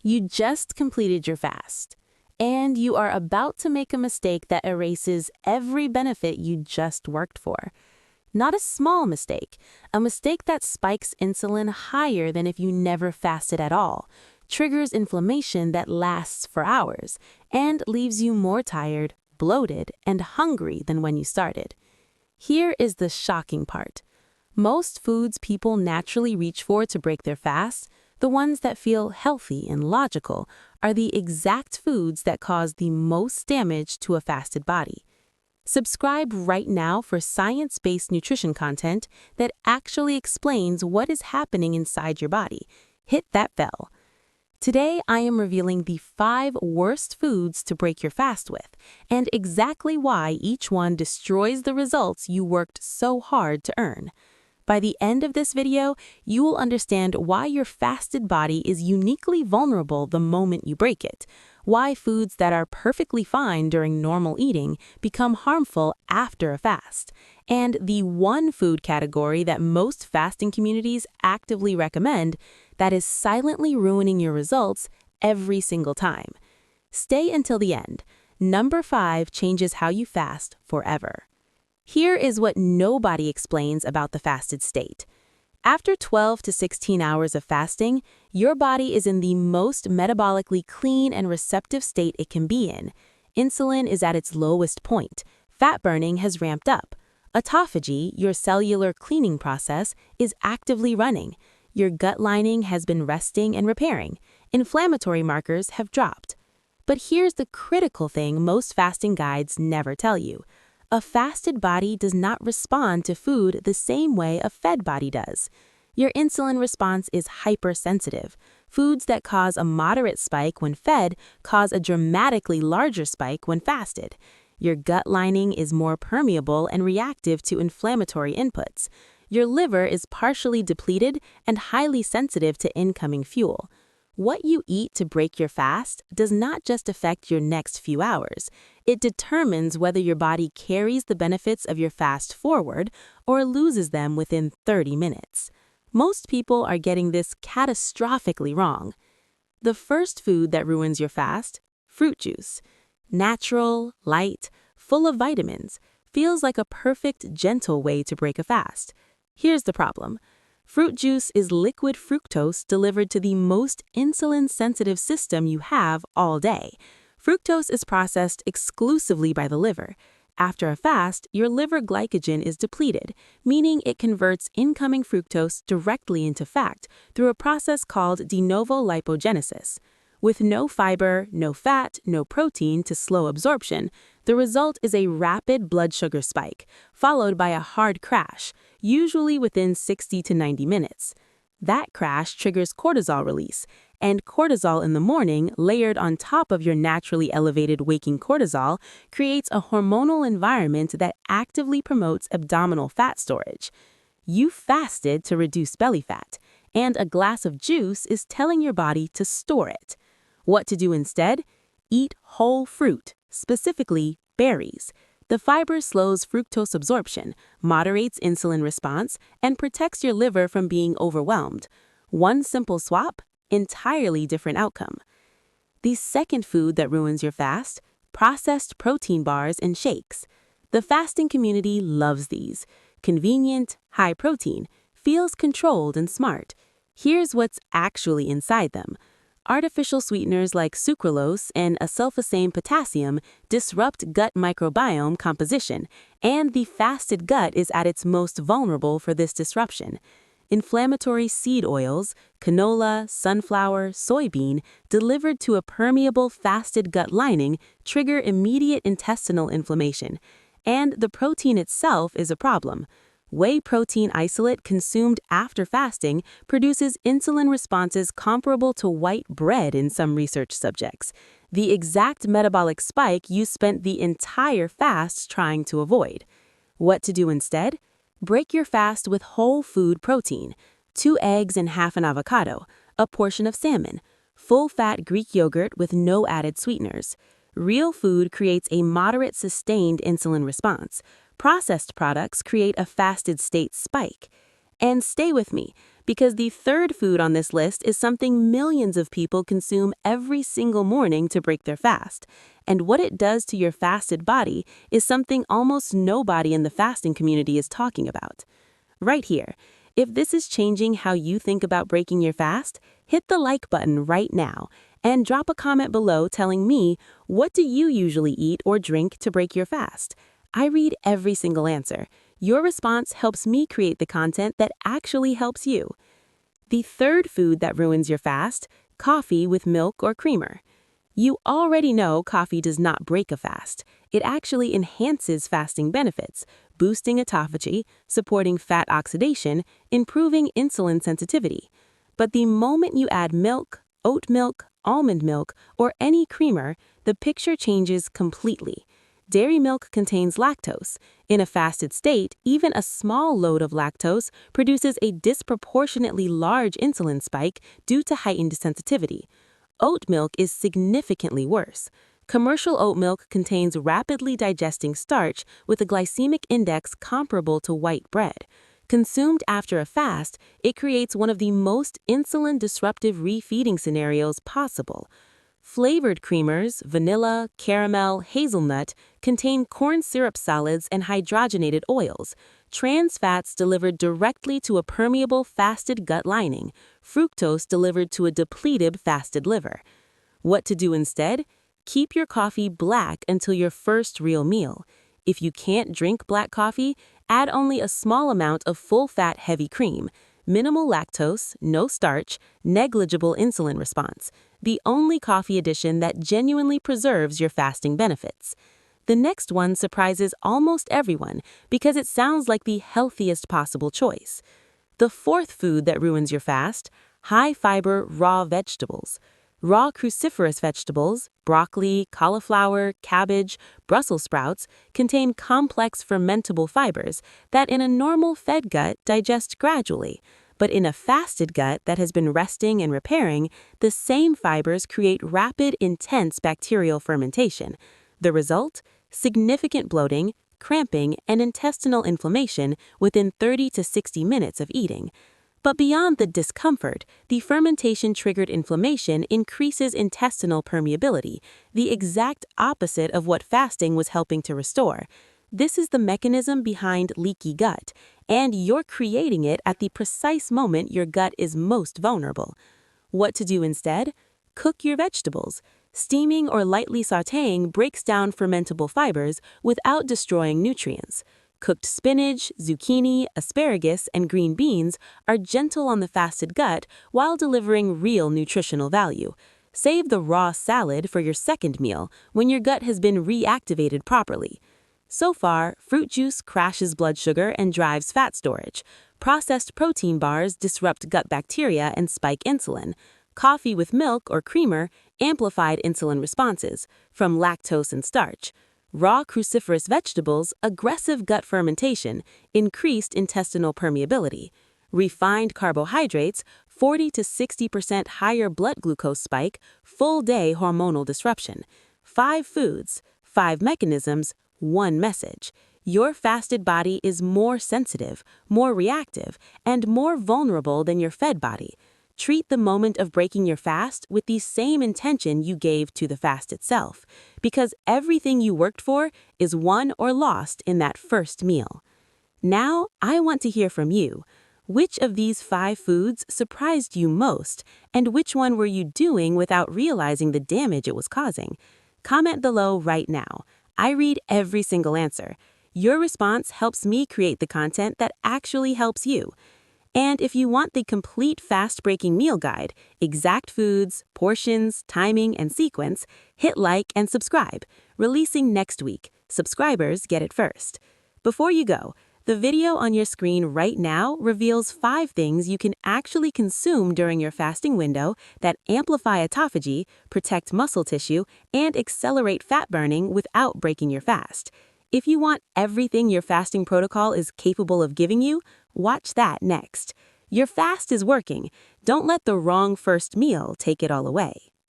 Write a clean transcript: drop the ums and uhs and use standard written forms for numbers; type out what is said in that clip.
You just completed your fast, and you are about to make a mistake that erases every benefit you just worked for. Not a small mistake, a mistake that spikes insulin higher than if you never fasted at all, triggers inflammation that lasts for hours, and leaves you more tired, bloated, and hungry than when you started. Here is the shocking part. Most foods people naturally reach for to break their fast, the ones that feel healthy and logical, are the exact foods that cause the most damage to a fasted body. Subscribe right now for science-based nutrition content that actually explains what is happening inside your body. Hit that bell. Today, I am revealing the 5 worst foods to break your fast with, and exactly why each one destroys the results you worked so hard to earn. By the end of this video, you will understand why your fasted body is uniquely vulnerable the moment you break it, why foods that are perfectly fine during normal eating become harmful after a fast, and the one food category that most fasting communities actively recommend that is silently ruining your results every single time. Stay until the end. Number 5 changes how you fast forever. Here is what nobody explains about the fasted state. After 12 to 16 hours of fasting, your body is in the most metabolically clean and receptive state it can be in. Insulin is at its lowest point. Fat burning has ramped up. Autophagy, your cellular cleaning process, is actively running. Your gut lining has been resting and repairing. Inflammatory markers have dropped. But here's the critical thing most fasting guides never tell you. A fasted body does not respond to food the same way a fed body does. Your insulin response is hypersensitive. Foods that cause a moderate spike when fed cause a dramatically larger spike when fasted. Your gut lining is more permeable and reactive to inflammatory inputs. Your liver is partially depleted and highly sensitive to incoming fuel. What you eat to break your fast does not just affect your next few hours. It determines whether your body carries the benefits of your fast forward or loses them within 30 minutes. Most people are getting this catastrophically wrong. The first food that ruins your fast, fruit juice. Natural, light, full of vitamins, feels like a perfect, gentle way to break a fast. Here's the problem. Fruit juice is liquid fructose delivered to the most insulin-sensitive system you have all day. Fructose is processed exclusively by the liver. After a fast, your liver glycogen is depleted, meaning it converts incoming fructose directly into fat through a process called de novo lipogenesis. With no fiber, no fat, no protein to slow absorption, the result is a rapid blood sugar spike, followed by a hard crash, usually within 60 to 90 minutes. That crash triggers cortisol release, and cortisol in the morning, layered on top of your naturally elevated waking cortisol, creates a hormonal environment that actively promotes abdominal fat storage. You fasted to reduce belly fat, and a glass of juice is telling your body to store it. What to do instead? Eat whole fruit, specifically berries. The fiber slows fructose absorption, moderates insulin response, and protects your liver from being overwhelmed. One simple swap, entirely different outcome. The second food that ruins your fast, processed protein bars and shakes. The fasting community loves these. Convenient, high protein, feels controlled and smart. Here's what's actually inside them. Artificial sweeteners like sucralose and asulfosame potassium disrupt gut microbiome composition, and the fasted gut is at its most vulnerable for this disruption. Inflammatory seed oils, canola, sunflower, soybean, delivered to a permeable fasted gut lining trigger immediate intestinal inflammation. And the protein itself is a problem. Whey protein isolate consumed after fasting produces insulin responses comparable to white bread in some research subjects, the exact metabolic spike you spent the entire fast trying to avoid. What to do instead? Break your fast with whole food protein, 2 eggs and half an avocado, a portion of salmon, full-fat Greek yogurt with no added sweeteners. Real food creates a moderate sustained insulin response. Processed products create a fasted state spike. And stay with me, Because the third food on this list is something millions of people consume every single morning to break their fast. And what it does to your fasted body is something almost nobody in the fasting community is talking about. Right here. If this is changing how you think about breaking your fast, hit the like button right now and drop a comment below telling me, what do you usually eat or drink to break your fast? I read every single answer. Your response helps me create the content that actually helps you. The third food that ruins your fast: coffee with milk or creamer. You already know coffee does not break a fast. It actually enhances fasting benefits, boosting autophagy, supporting fat oxidation, improving insulin sensitivity. But the moment you add milk, oat milk, almond milk, or any creamer, the picture changes completely. Dairy milk contains lactose. In a fasted state, even a small load of lactose produces a disproportionately large insulin spike due to heightened sensitivity. Oat milk is significantly worse. Commercial oat milk contains rapidly digesting starch with a glycemic index comparable to white bread. Consumed after a fast, it creates one of the most insulin-disruptive refeeding scenarios possible. Flavored creamers, vanilla, caramel, hazelnut, contain corn syrup solids and hydrogenated oils, trans fats delivered directly to a permeable fasted gut lining, fructose delivered to a depleted fasted liver. What to do instead? Keep your coffee black until your first real meal. If you can't drink black coffee, add only a small amount of full-fat heavy cream, minimal lactose, no starch, negligible insulin response, the only coffee addition that genuinely preserves your fasting benefits. The next one surprises almost everyone because it sounds like the healthiest possible choice. The fourth food that ruins your fast: high-fiber raw vegetables. Raw cruciferous vegetables, broccoli, cauliflower, cabbage, Brussels sprouts, contain complex fermentable fibers that in a normal fed gut digest gradually. But in a fasted gut that has been resting and repairing, the same fibers create rapid, intense bacterial fermentation. The result? Significant bloating, cramping, and intestinal inflammation within 30 to 60 minutes of eating. But beyond the discomfort, the fermentation-triggered inflammation increases intestinal permeability, the exact opposite of what fasting was helping to restore. This is the mechanism behind leaky gut, and you're creating it at the precise moment your gut is most vulnerable. What to do instead? Cook your vegetables. Steaming or lightly sautéing breaks down fermentable fibers without destroying nutrients. Cooked spinach, zucchini, asparagus, and green beans are gentle on the fasted gut while delivering real nutritional value. Save the raw salad for your second meal when your gut has been reactivated properly. So far, fruit juice crashes blood sugar and drives fat storage. Processed protein bars disrupt gut bacteria and spike insulin. Coffee with milk or creamer amplified insulin responses from lactose and starch. Raw cruciferous vegetables, aggressive gut fermentation, increased intestinal permeability. Refined carbohydrates, 40 to 60% higher blood glucose spike, full-day hormonal disruption. 5 foods, 5 mechanisms, 1 message. Your fasted body is more sensitive, more reactive, and more vulnerable than your fed body. Treat the moment of breaking your fast with the same intention you gave to the fast itself, because everything you worked for is won or lost in that first meal. Now, I want to hear from you. Which of these 5 foods surprised you most, and which one were you doing without realizing the damage it was causing? Comment below right now. I read every single answer. Your response helps me create the content that actually helps you. And if you want the complete fast-breaking meal guide, exact foods, portions, timing, and sequence, hit like and subscribe. Releasing next week. Subscribers get it first. Before you go, the video on your screen right now reveals 5 things you can actually consume during your fasting window that amplify autophagy, protect muscle tissue, and accelerate fat burning without breaking your fast. If you want everything your fasting protocol is capable of giving you, watch that next. Your fast is working. Don't let the wrong first meal take it all away.